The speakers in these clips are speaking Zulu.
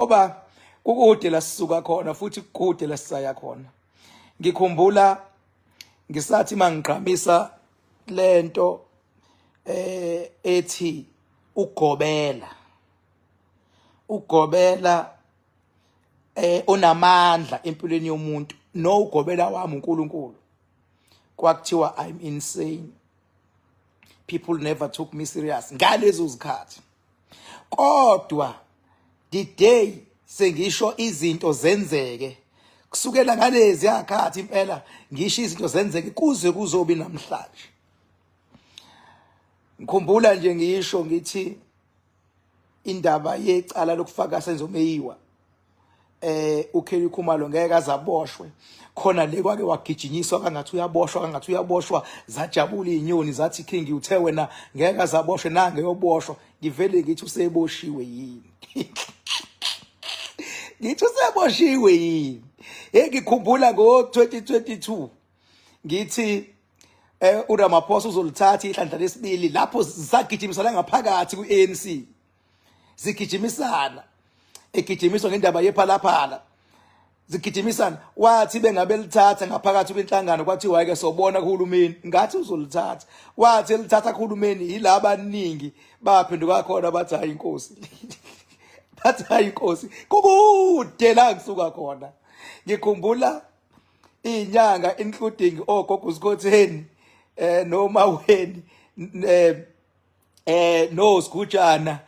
ngoba kukude la sisuka khona futhi kude la sisaya khona. Ngikhumbula ngisathi mangigqamisa lento ethi ugobela onamandla empilweni yomuntu no ugobela wami uNkulunkulu. Kwakuthiwa I'm insane. People never took me serious ngalezo zikhathi. Kodwa the day sengisho izinto zenzeke kusukela ngalezi yakhathi impela ngisho izinto zenzeke kuze kuzobi namhlanje. Ngikhumbula nje ngisho ngithi indaba yecala lokufaka senzomeyiwa uKelly Khumalo ngeke azaboshwe khona le kwake wagijinyiswa kangathi uyaboshwa zajabula izinyoni zathi King uthe wena ngeke azaboshwe nange yoboshwa ngivele ngithi useboshiwe yini. Ngithi useboshiwe yini. Ngikhumbula ngo-2022 ngithi uRamaphosa uzolithatha ihlandla lesibili lapho zagijimisana ngaphakathi ku-ANC zigijimisana egijimiswa ngendaba yephalaphala zigijimisana wathi bengabe lithatha ngaphakathi kwenhlangano kwathiwa ke sobona kuhulumeni ngathi uzolithatha wathi elithatha kuhulumeni yilaba abaningi baphenduka khona bathi hayi inkosi bathi hayi inkosi kukude la ngisuka khona. Ngikhumbula inyanga including ogogo Zikhotheni noma weni no Sigujana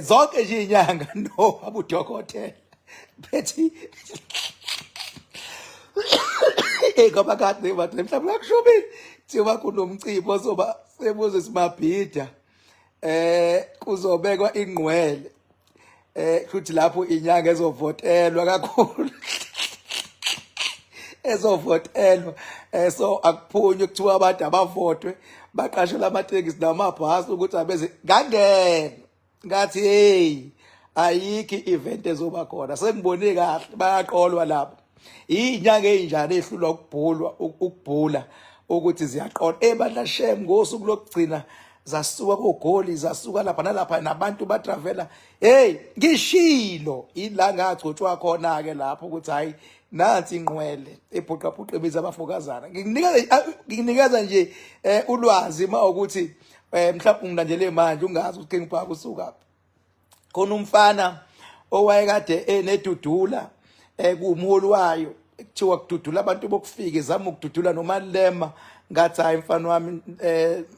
zonke nje inyanga no abudokotela bethi ngoba kade bathi mhlawumbe akushubile thiwa kunomcimbi ozoba sebuze simabhida kuzobekwa ingqwele futhi lapho inyanga ezovotelwa kakhulu ezovotelwa so akuphunywe kuthiwa abantu abavotwe baqashela amatekisi namabhasi ukuthi abeze ngangena ngathi hey ayikho event ezoba khona sengibone kahle bayaqolwa lapho inyanga ezinjani ehlulwa ukubhula ukuthi ziyaqola ebandla shem ngosuku lokugcina zasuka kogoli zasuka lapha nalapha nabantu batravela hey ngishilo ila ngagcotshwa khona ke lapho ukuthi hayi nansi ingqwele ebhuqaphuqa imizi abafokazana. Nginikeza nje ulwazi ma ukuthi mhlawumbe ungilandele manje ungazi ukuthi King Park usuka khona umfana owayekade enedudula kuumholi wayo kuthiwa kududula abantu bokufika izama ukududula noMalema ngathi hayi mfana wami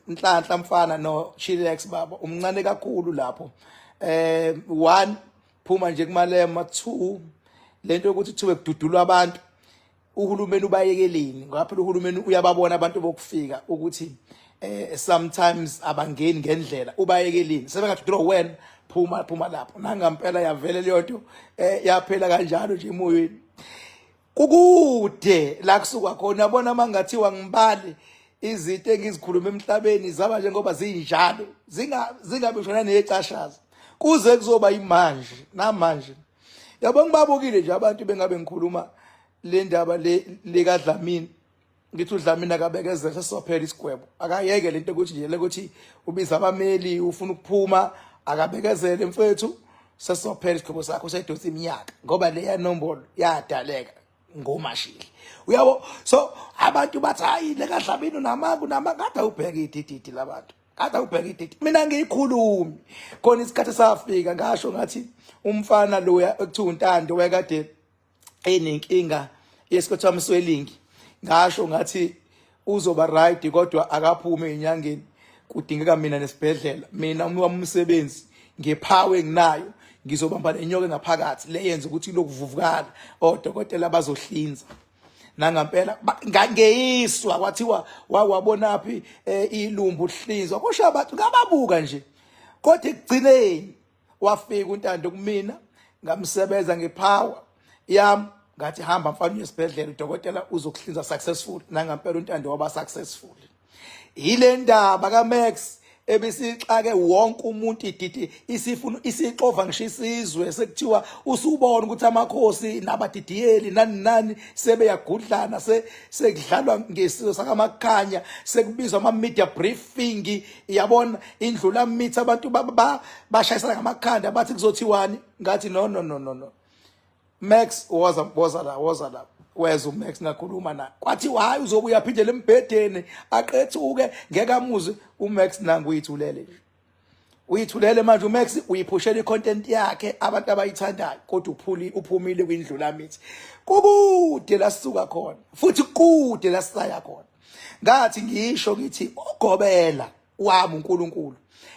Nhlanhla mfana no Chilex baba umncane kakhulu lapho 1 phuma nje kuMalema 2 lento ukuthi kuthiwe kududulwa abantu uhulumeni ubayekeleni ngoba phela uhulumeni uyababona abantu bokufika ukuthi sometimes abangeni ngendlela ubayekeleni sebengadudulwa wena phuma lapho nangampela yavele leyo nto yaphela kanjalo nje emoyeni kukude la kusuka khona yabona mangathiwa ngibale izinto engizikhuluma emhlabeni zaba njengoba zinjalo zingabishona necashaza kuze kuzoba imanje namanje. Yabo ngibabukile nje abantu bengabe ngikhuluma le ndaba le kaDlamini ngithi uDlamini akabekezela sesophela isigwebo akayeke lento ukuthi nje ukuthi ubiza abameli ufuna ukuphuma akabekezele mfethu sesophela isigwebo sakho sedonsa iminyaka ngoba le yanombolo yadaleka ngomashili uyabo. So abantu bathi hayi le kaDlamini kade ubheka idididi labantu kade ubheka idididi mina ngiyikhulumi khona isikhathi safika ngasho ngathi umfana lo ekuthiwa uNtando wayekade enenkinga yesikhathi Mswelingi ngasho ngathi uzoba right kodwa akaphume enyangeni kudingeka mina nesibhedlela mina umsebenzi ngephawe nginayo ngizobamba lenyoka ngaphakathi le yenza ukuthi lokuvuvukala odokotela bazohlinza nangampela ngangeyiswa kwathiwa wawabona phi ilumbu uhlinzwa kusho abantu ngababuka nje kodwa ekugcineni wafika uNtando kumina ngamsebenza ngepower yami ngathi hamba mfana esibhedlela udokotela uzokuhlinza successful nangampela uNtando waba successful. Ile ndaba kaMax ebisixake wonke umuntu ididi isifuna isixova ngisho isizwe sekuthiwa usubona ukuthi amakhosi nabadidiyeli nani sebeyagudlana sekudlalwa ngesizwe sakamakhanya sekubizwa ama media briefing yabona indlula mithi abantu bashayisana ngamakhanda bathi kuzothiwani ngathi no Max was la weza uMax ngakhuluma na kwathi hayi uzobuya phindele embhedeni aqethuke ngeke amuze uMax nangu uyithulele nje uyithulele manje uMax uyiphushela icontent yakhe abantu abayithandayo kodwa uphumile kwindlula mithi kukude lasisuka khona futhi kude lasaya khona ngathi ngisho ngithi ugobela wami uNkulunkulu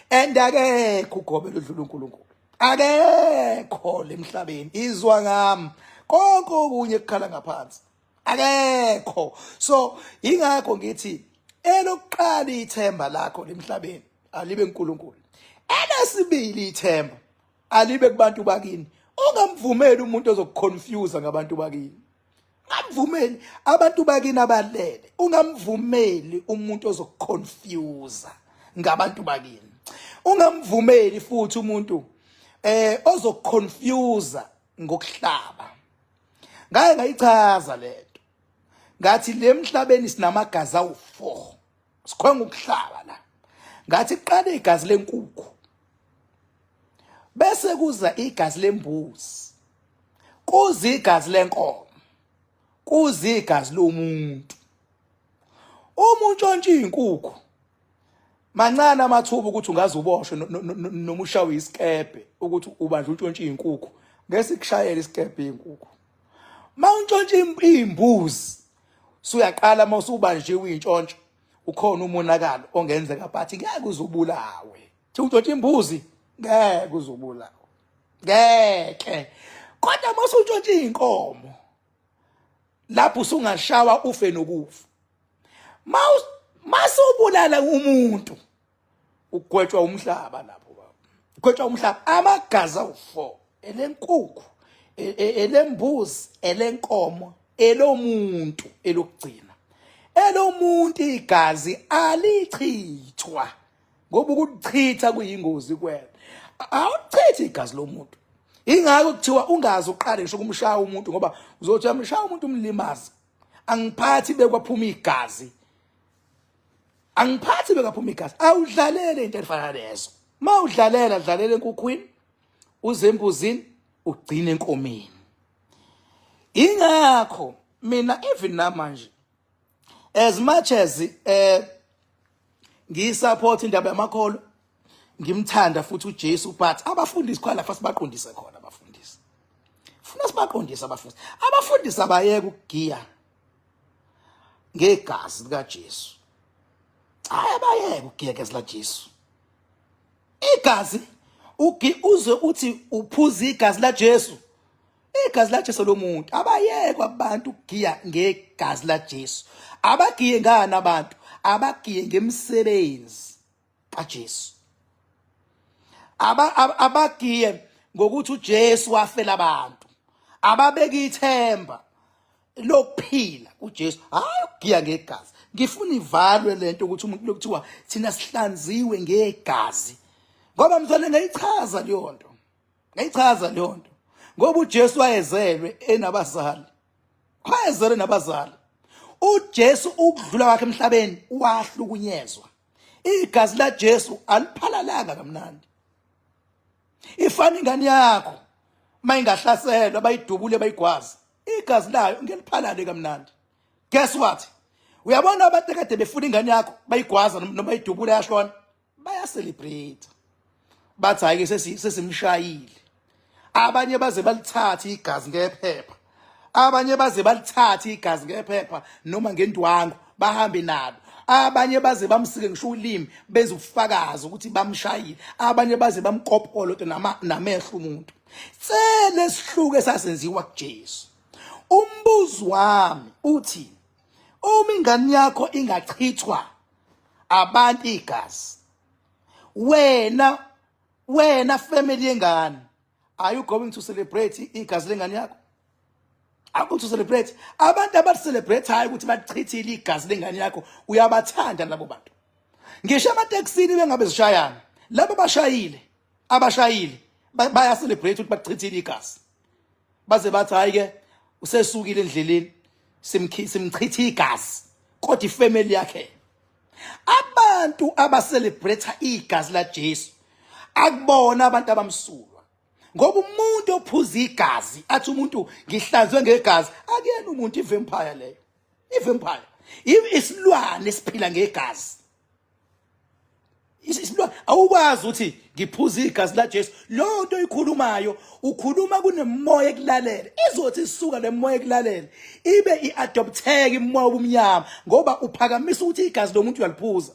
endakekho ugobela udlula uNkulunkulu akekho lemhlabeni izwa ngami konke okunye ekukhala ngaphansi akekho so ingakho ngithi elokuqala ithemba lakho lemhlabeni alibe uNkulunkulu elesibili ithemba alibe kubantu bakini ungamvumeli umuntu ozokuconfuse ngabantu bakini ungamvumeli abantu bakini abalele ungamvumeli umuntu ozokuconfuse ngabantu bakini ungamvumeli futhi umuntu ozokuconfuse ngokuhlaba ngaye ngayichaza lento ngathi lemhlabeni sinamagazi awu4 sikhonga ukuhlaba la ngathi qala igazi lenkukhu bese kuza igazi lembuzi kuza igazi lenkomo kuza igazi lomuntu umuntu ontshwe inkukhu mancane amathuba ukuthi ungaze uboshwe noma ushawe isikebe ukuthi ubandla untshontshe inkukhu ngesikushayela isikebe inkukhu mawuntshontshe imbuzi suyaqala mawusubanjiwe intshontsho ukhona umonakalo ongenzeka but ngeke uzubulawe thi untshontshe imbuzi ngeke uzubulawe ngeke kodwa mawusuntshontshe inkomo lapho usungashawa ufe nokufa masubulala umuntu ugwetshwa umhlaba lapho baba ugwetshwa umhlaba amagazi awu4 elenkukhu elembuzi elenkomo elomuntu elokugcina elomuntu igazi alichithwa ngoba ukuchitha kuyingozi kuwena awuchithi igazi lomuntu ingakho kuthiwa ungazi uqale ngisho kumshaya umuntu ngoba uzothi amshaya umuntu umlimazi angiphathi bekwaphuma igazi angiphathi bekaphuma igazi awudlalele into efana lezo mawudlalela dlalela enkukhwini uzembuzini ugcine enkomeni ingakho mina even namanje as much as ngisupport indaba yamakholo ngimthanda futhi uJesu but abafundisi khona lapha sibaqondise khona abafundisi funa sibaqondise abafundisi abayeke ukugiya ngegazi lika Jesu hayi abayeke ukugiya ngegazi la Jesu igazi uze uthi uphuza igazi la Jesu igazi la Jesu lomuntu abayeke abantu ukugiya ngegazi la Jesu abagiye ngana abantu abagiye ngemsebenzi kaJesu abagiye ngokuthi uJesu wafela abantu ababeka ithemba lokuphila kuJesu hayi ukugiya ngegazi ngifuna ivalwe lento ukuthi umuntu lokuthiwa thina sihlanziwe ngegazi ngoba mthole ngayichaza leyo nto ngoba uJesu wayezelwe enabazali wayezelwe nabazali uJesu ukudlula kwakhe emhlabeni wahlukunyezwa igazi la Jesu aliphalalanga kamnandi ifana ingane yakho mayingahlaselwa bayidubule bayigwaza igazi layo ngeliphalale kamnandi guess what uyabona abantu kade befuna ingane yakho bayigwaza noma bayidubule yashona baya celebrate bathi hayi ke sesimshayile abanye baze balithathe igazi ngephepha abanye baze balithathe igazi ngephepha noma ngendwangu bahambe nalo abanye baze bamsike ngisho ulimi benza ubufakazi ukuthi bamshayile abanye baze bamkopolo namehlo umuntu sele sihluke esasenziwa kuJesu umbuzo wami uthi uma ingane yakho ingachithwa abantu igazi wena family yengane are you going to celebrate igazi lengane yakho aku to celebrate abantu abathi celebrate hayi ukuthi bachithile igazi lengane yakho uyabathanda labo bantu ngisho amateksini bengabe zishayana labo abashayile baya celebrate ukuthi bachithile igazi baze bathi hayi ke usesukile endleleni simchitha igazi kodwa ifamily yakhe. Abantu abacelebrate igazi la Jesu akubona abantu abamsulwa, ngoba umuntu ophuza igazi athi umuntu ngihlanzwe ngegazi akuyena umuntu ivampire leyo. Ivampire isilwane esiphila ngegazi. Isilwane awukwazi ukuthi ngiphuza igazi la Jesu. Lo nto ikhulumayo ukhuluma kunemoya ekulalela, izothi isuka lemoya ekulalela ibe iadopteka imoya obumnyama ngoba uphakamisa ukuthi igazi lomuntu uyaliphuza.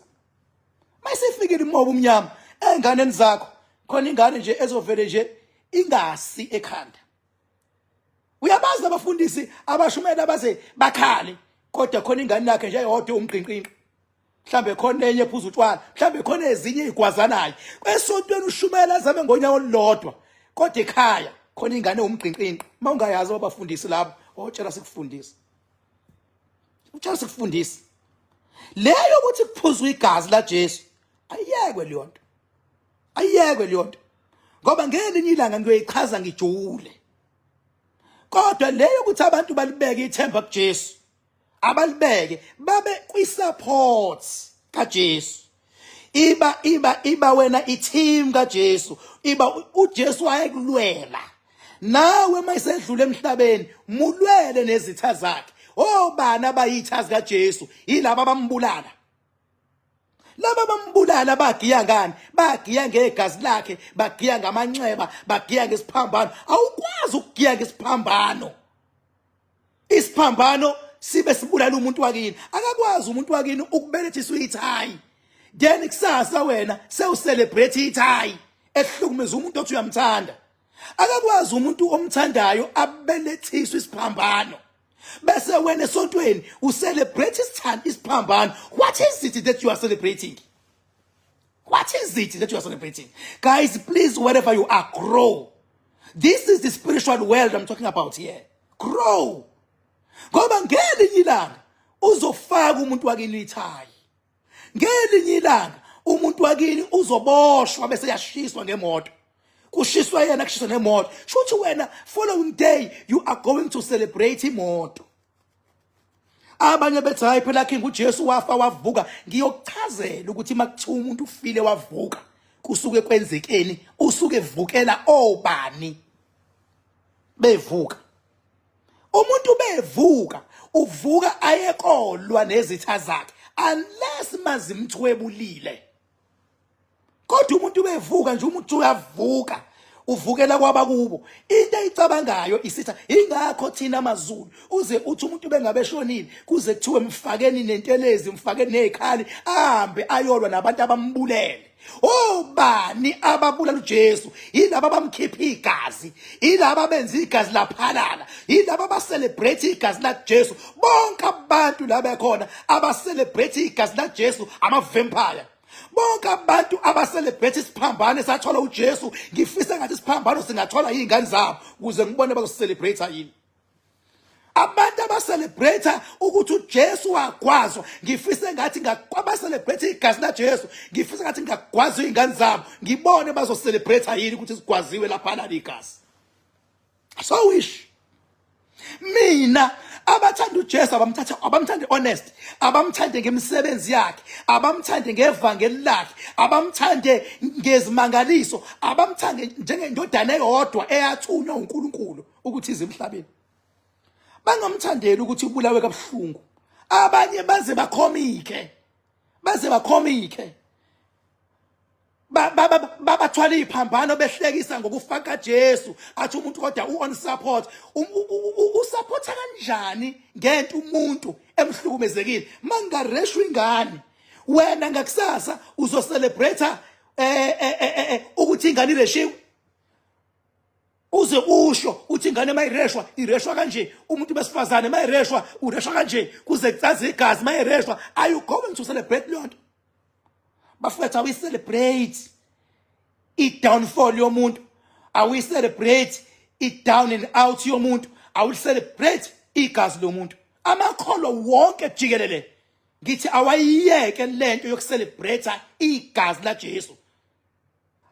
Mayisefikile imoya obumnyama enganeni zakho khona ingane nje ezovele nje ingasi ekhanda. Uyabazi abafundisi abashumela abaze bakhale kodwa khona ingane yakhe nje eyodwa umqinqinqi. Mhlambe khona enye ephuza utshwala, mhlambe khona ezinye igwazanayo. Kwesontweni ushumela zabe ngonyawo olulodwa kodwa ekhaya khona ingane umqinqinqi. Mawungayazi abafundisi labo otshela sikufundisa. Utshela sikufundisa. Leyo ukuthi kuphuzwa igazi la Jesu ayiyekwe leyo nto. Ayiyekwe leyo nto. Ngoba ngelinye ilanga ngiyoyichaza ngijule. Kodwa leyo ukuthi abantu balibeke ithemba kuJesu, abalibeke babe kwi-support kaJesu. Iba wena i-team kaJesu. Iba uJesu wayekulwela. Nawe mayisedlula emhlabeni mulwele nezitha zakhe. Obani abayithazi kaJesu yilabo abambulala. Laba bambulala bagiya ngani? Bagiya ngegazi lakhe, bagiya ngamanxeba, bagiya ngesiphambano. Awukwazi ukugiya ngesiphambano. Isiphambano sibe sibulala umuntu wakini. Akakwazi umuntu wakini ukubelethiswa ithayi. Then kusasa wena sewucelebrate ithayi ehlukumeza umuntu othi uyamthanda. Akakwazi umuntu omthandayo abelethiswa isiphambano. Bese wena esontweni ucelebrate isiphambano. What is it that you are celebrating? What is it that you are celebrating? Guys, please, wherever you are, grow. This is the spiritual world I'm talking about here. Grow. Ngoba ngelinye ilanga uzofaka umuntu wakini ithayi. Ngelinye ilanga umuntu wakini uzoboshwa bese yashiswa ngemoto. Kushiswa yena kushiswa nemoto. Shuthi wena following day you are going to celebrate imoto. Abanye bethi hayi phela King uJesu wafa wavuka. Ngiyokuchazela ukuthi makuthiwa umuntu ufile wavuka kusuke kwenzekeni, usuke evukela obani bevuka. Umuntu bevuka uvuka ayekolwa nezitha zakhe unless mazimthwebulile. Kodwa umuntu bevuka nje umuntu uyavuka uvukela kwabakubo. Into eyicabangayo isitha ingakho thina amaZulu uze uthi umuntu bengabeshonile kuze kuthiwe mfakeni nentelezi mfakeni nezikhali ahambe ayolwa nabantu abambulele. Obani ababulala uJesu? Yilabo abamkhipha igazi, yilabo abenza igazi laphalala, yilabo abacelebrate igazi la Jesu. Bonke abantu laba bekhona abacelebrate igazi la Jesu ama-vampire. Bonke abantu abacelebrate isiphambano esathola uJesu ngifisa ngathi isiphambano singathola izingane zabo ukuze ngibone bazocelebrate yini. Abantu abacelebrate ukuthi uJesu wagwazwa ngifisa ngathi ngabacelebrate igazi la Jesu ngifisa ngathi ngagwazwa izingane zabo ngibone bazocelebrate yini ukuthi sigwaziwe lapha la igazi. So wish mina abathanda uJesu abamthande honest, abamthande ngemisebenzi yakhe, abamthande ngevangeli lakhe, abamthande ngezimangaliso, abamthande njengendodana eyodwa eyathunywa uNkulunkulu ukuthi ize emhlabeni. Bangamthandeli ukuthi ubulawe kabuhlungu. Abanye baze bakhomike. Babathwala iphambano behlekisa ngokufaka Jesu athi umuntu kodwa on support usupporta kanjani ngento umuntu emhlukumezekile mangareshwa ingane wena ngakusasa uzocelebrate ukuthi ingane ireshiwe uze usho uthi ingane mayireshwa ireshwa kanje umuntu besifazane mayireshwa ureshwa kanje kuze kucaze igazi mayireshwa. Are you going to celebrate lonto? Bafethu we celebrate it downfall yomuntu? Are we celebrate it down and out yomuntu? Are we celebrate igazi lomuntu? Amakholwa wonke jikelele ngithi awayiyeke lento yokucelebrate igazi la Jesu.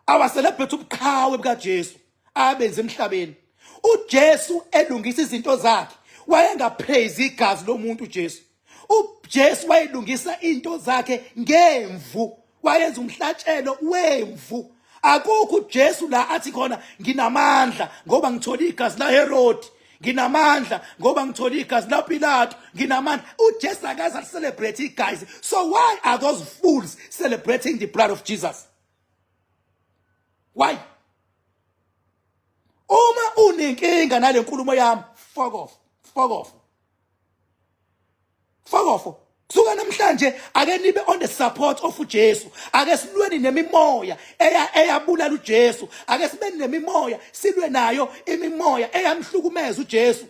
Awacelebrate ubuqhawe buka Jesu abenze emhlabeni. uJesu elungisa izinto zakhe wayengapraise igazi lomuntu uJesu. uJesu wayelungisa into zakhe ngemvu, wayenza umhlatshelo wemvu. Akukho uJesu la athi khona nginamandla ngoba ngithola igazi la Herod, nginamandla ngoba ngithola igazi la Pilato, nginamandla. uJesu akaze celebrate igazi. So why are those fools celebrating the blood of Jesus? Why? Uma unenkinga nale nkulumo yami, fuck off, fuck off, fuck off. Kusuka namhlanje ake nibe on the support of uJesu. Ake silweni nemimoya eyabulala uJesu. Ake sibe nemimoya silwe nayo imimoya eyamhlukumeza uJesu.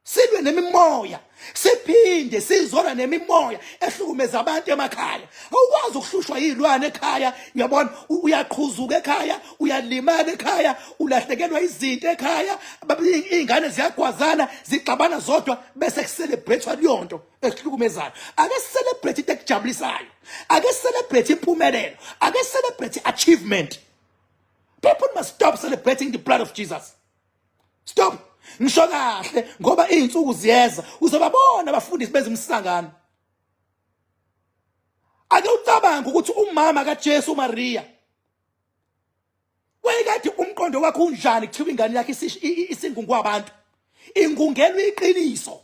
Silwe nemimoya, siphinde sizona nemimoya ehlukumeza abantu emakhaya. Awukwazi ukuhlushwa yilwane ekhaya, uyabona, uyaqhuzuka ekhaya, uyalimala ekhaya, ulahlekelwa izinto ekhaya, izingane ziyagwazana, zixabana zodwa bese kucelebratewa liyonto ehlukumezayo. Ake celebrate into ekujabulisayo. Ake celebrate impumelelo. Ake celebrate achievement. People must stop celebrating the blood of Jesus. Stop. Ngisho kahle ngoba izinsuku ziyeza uzobabona abafundisi bezimsangano. Ake ucabanga ukuthi umama kaJesu uMaria wayekade umqondo wakhe unjani kuthiwa ingane yakhe isingungu abantu. Ingungelo iqiniso.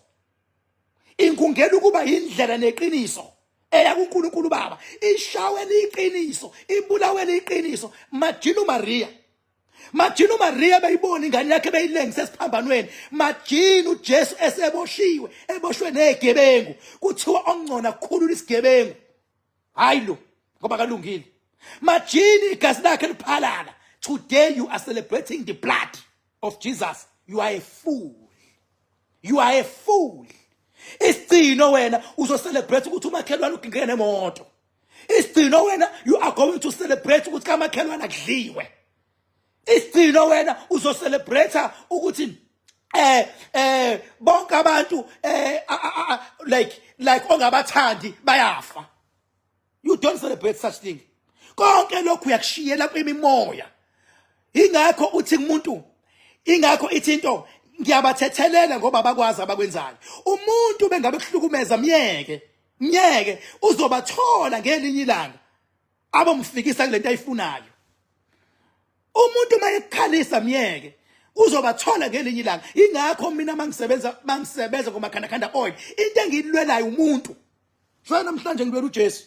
Ingungelo ukuba indlela neqiniso eya kuNkulunkulu Baba. Ishawe liqiniso, ibulawe liqiniso. Majino Maria. Majino Maria bayibona ingane yakhe beyilengisa esiphambanweni. Majino uJesu eseboshiwe, eboshwe negebengu. Kuthiwa ongcona kukhulula isigebengu. Hayi lo, ngoba kalungile. Majini igazi lakhe liphalala. Today you are celebrating the blood of Jesus. You are a fool. You are a fool. Isicino wena uzocelebrate ukuthi umakhelwane ugingene nemoto. Isicino wena you are going to celebrate ukuthi kamakhelwane akudliwe. Isicino wena uzocelebrate ukuthi bonke abantu like ongabathandi bayafa. You don't celebrate such thing. Konke lokhu uyakushiyela kwimimoya. Ingakho uthi umuntu, ingakho ithi into ngiyabathethelela ngoba bakwazi abakwenzayo. Umuntu bengabe kuhlukumeza myeke uzobathola ngelinye ilanga abomfikisa kulento ayifunayo. Umuntu mayekhalisa myeke uzobathola ngelinye ilanga. Ingakho mina mangisebenza ngomakhanda oil into engilwelayo umuntu. Shona namhlanje ngilwela uJesu.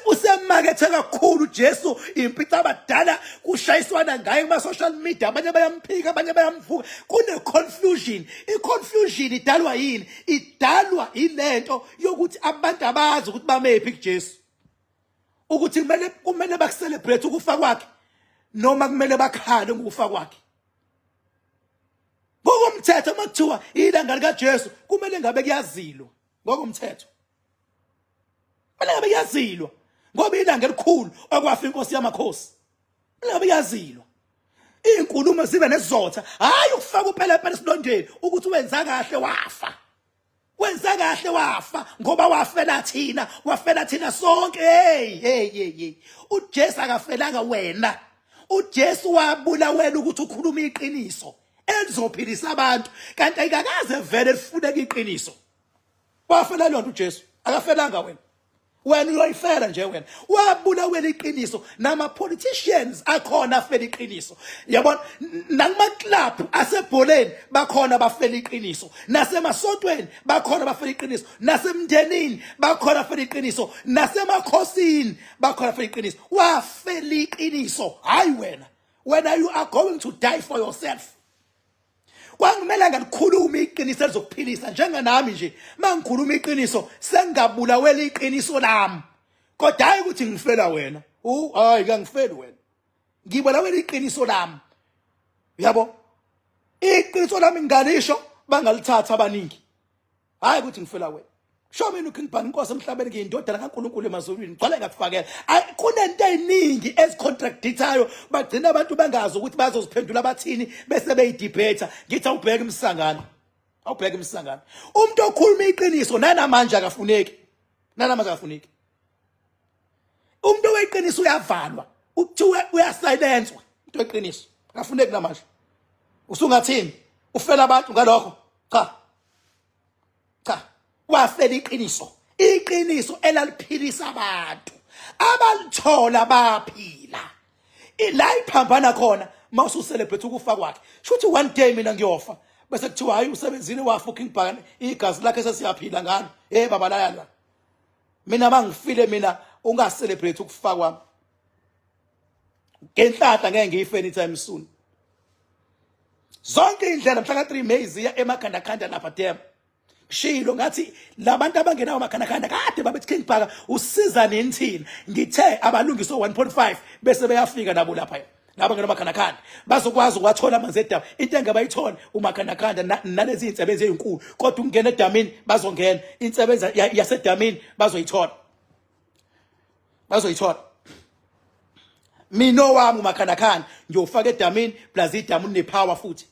Usemakethe kakhulu uJesu, impilo abadala kushayiswana ngaye kuma social media, abanye bayamphika abanye bayamvuka. Kune confusion. I-confusion idalwa yini? Idalwa ilento yokuthi abantu abazi ukuthi bamephi kuJesu. Ukuthi kumele bakucelebrate ukufa kwakhe noma kumele bakhale ngokufa kwakhe. Ngokomthetho makuthiwa ilanga likaJesu kumele ngabe kuyazilwa ngokomthetho. Kumele ngabe kuyazilwa ngoba ilanga elikhulu okwafa inkosi yamakhosi. Kumele ngabe kuyazilwa. Izinkulumo zibe nesizotha, hayi ukufaka uphela esilondeni ukuthi wenza kahle wafa. Wenza kahle wafa ngoba wafela thina sonke. Hey. uJesu akafelanga wena. uJesu wabulawela ukuthi ukhuluma iqiniso elizophilisa abantu, kanti ayikakaze vele lifuneka iqiniso. Wafela lonto uJesu, akafelanga wena. Wena uyoyifela nje wena. Wabulawela iqiniso. Nama politicians akhona afela iqiniso. Yabona, nakuma club asebholeni bakhona bafela iqiniso. Nasemasontweni bakhona bafela iqiniso. Nasemndenini bakhona bafela iqiniso. Nasemakhosini bakhona bafela iqiniso. Wafela iqiniso. Hayi wena. When you are going to die for yourself. Kwangimela ngalikhuluma iqiniso elizokuphilisa njenganami nje. Mangikhuluma iqiniso sengabulawela iqiniso lami. Kodwa hayi ukuthi ngifela wena. Hayi ngangifeli wena. Ngibulawela iqiniso lami. Yabo? Iqiniso lami ngalisho bangalithatha abaningi. Hayi ukuthi ngifela wena. Show mina uKingban inkosi emhlabeni ngiyindodana kaNkulunkulu emazulwini. Ngicela ngakufakela. Kunento eziningi ezicontradictayo bagcina abantu bangazi ukuthi bazoziphendula abathini bese beyidebate. Ngithi awubheke imsangano. awubheka imsangano umuntu okhuluma iqiniso nanamanje akafuneki umuntu weqiniso uyavalwa ukuthiwa uyasilenzwa into eqiniso akafuneki namanje usungathini ufela abantu ngalokho cha wafela iqiniso elaliphilisa abantu abalithola baphila la iphambana khona mawusu celebrate ukufa kwakhe shuthi one day mina ngiyofa bese kuthiwa hayi usebenzile wafa uking bhakane igazi lakhe sesiyaphila ngalo baba la mina mangifile mina unga-celebrate ukufa kwami ngenhlanhla ngeke ngiyife anytime soon zonke indlela mhla ka-3 May ziya emakhandakhanda lapha dem shilo ngathi labantu abangenawo makhandakhanda kade babethi King Bhaka usiza nini thina ngithe abalungiso 1.5 bese beyafika nabo lapha laba ngena makhandakhanda bazokwazi ukwathola amanzi edamu into engabayithola umakhandakhanda nalezi insebenzo ezinkulu kodwa ungena edamini bazongena insebenzo yasedamini bazoyithola mina wami umakhandakhanda ngiyofaka edamini plus idamu nepower futhi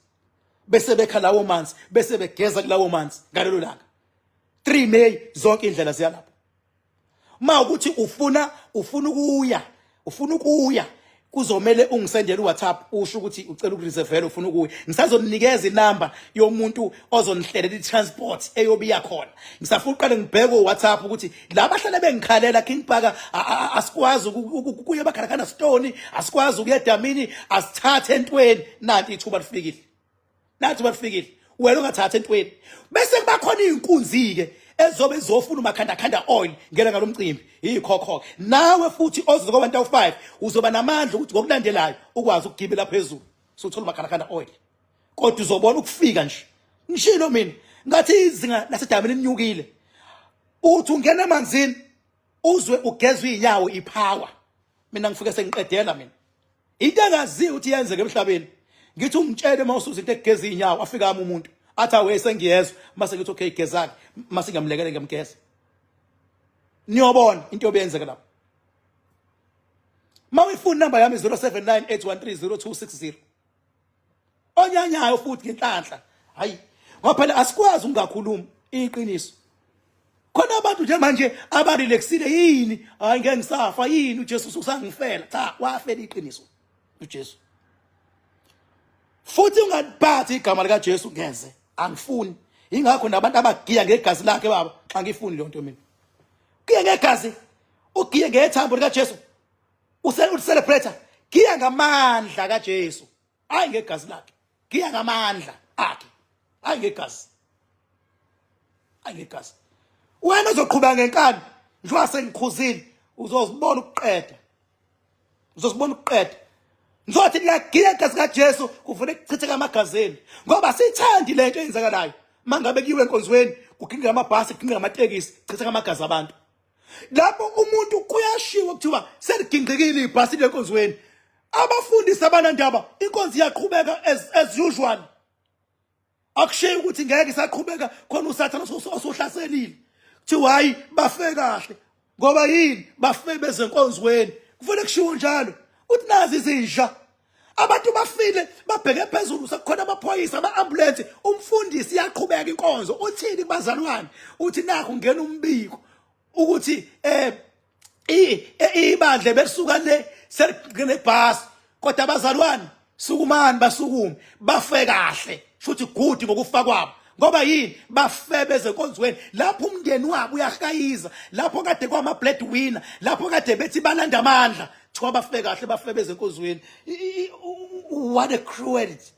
bese bekha lawo manzi bese begeza kulawo manzi ngalelo langa 3 May zonke indlela ziya lapho ukuthi ufuna ukuya kuzomela ungisendele uWhatsApp usho ukuthi ucela ukureservela ufuna ukuya ngisazonikeza inamba yomuntu ozonihlelela itransport eyobiya khona ngisafuna uqale ngibheke uWhatsApp ukuthi la bahlala bengikhalela King Bhaka asikwazi ukuya emakhandakhanda stone asikwazi ukuya edamini asithathe entweni nanti ithuba lifikile wena ungathatha entweni bese kuba khona izinkunzi ke ezobe zofuna umakhandakhanda oil ngela ngalomcimbi yikhokho nawe futhi ozokubantu awu5 uzoba namandla ukuthi ngokulandelayo ukwazi ukugibela phezulu sothola umakhandakhanda oil kodwa uzobona ukufika nje ngishilo mina ngathi izinga lasedamini linyukile uthi ungena emanzini uzwe ugezwe inyawo ipower mina ngifike sengiqedela mina into engaziyo ukuthi yenzeke emhlabeni ngithi umtshele mawusuza into egeza inyawo afika umuntu athi awe sengiyezwa mase ngithi okay gezake mase ngamlekele ngemgeza niyobona into obenzeka lapho mawuyifuna number yami 0798130260 onyanyayo futhi ngenhlanhla hayi ngoba phela asikwazi ungakhuluma iqiniso khona abantu nje manje abarelaxile yini hayi ngeke ngisafa yini uJesu usangifela cha wafela iqiniso uJesu futhi ungabhathi igama lika Jesu ngeze angifuni ingakho nabantu abagiya ngegazi lakhe baba xa ngifuni le nto mina giya ngegazi ugiye ngethambo lika Jesu uselebrate giya ngamandla ka Jesu hayi ngegazi lakhe giya ngamandla akhe hayi ngegazi wena uzoqhubeka ngenkani njengoba sengikhuzile uzosibona ukuqeda ngizothi ngiyagiya igazi kaJesu kufanele kuchitheke amagazini ngoba sithandi lento eyenzakalayo mangabe kuyiwe enkonzweni kuginqa amabhasi kuginqa amatekisi kuchitheke amagazi abantu lapho umuntu kuyashiwa kuthiwa seliginqikile ibhasi lenkonzweni abafundisi abanandaba inkonzo iyaqhubeka as usual akushiya ukuthi ngeke isaqhubeka khona usathana osohlaselile kuthiwa hayi bafe kahle ngoba yini bafe bezenkonzweni kufanele kushiwo njalo uthi nazi izinja abantu bafile babheke phezulu sekukhona amaphoyisa ama-ambulance umfundisi iyaqhubeka inkonzo uthini bazalwane uthi nakho ngena umbiko ukuthi ibandle besuka le selebhasi kodwa abazalwane sukumani basukume bafe kahle futhi good ngokufa kwabo ngoba yini bafe bezenkonzweni lapho umndeni wabo uyahayiza lapho kade kwama breadwinner lapho kade bethi balanda amandla thiwa bafe kahle bafe bezenkonzweni what a cruelty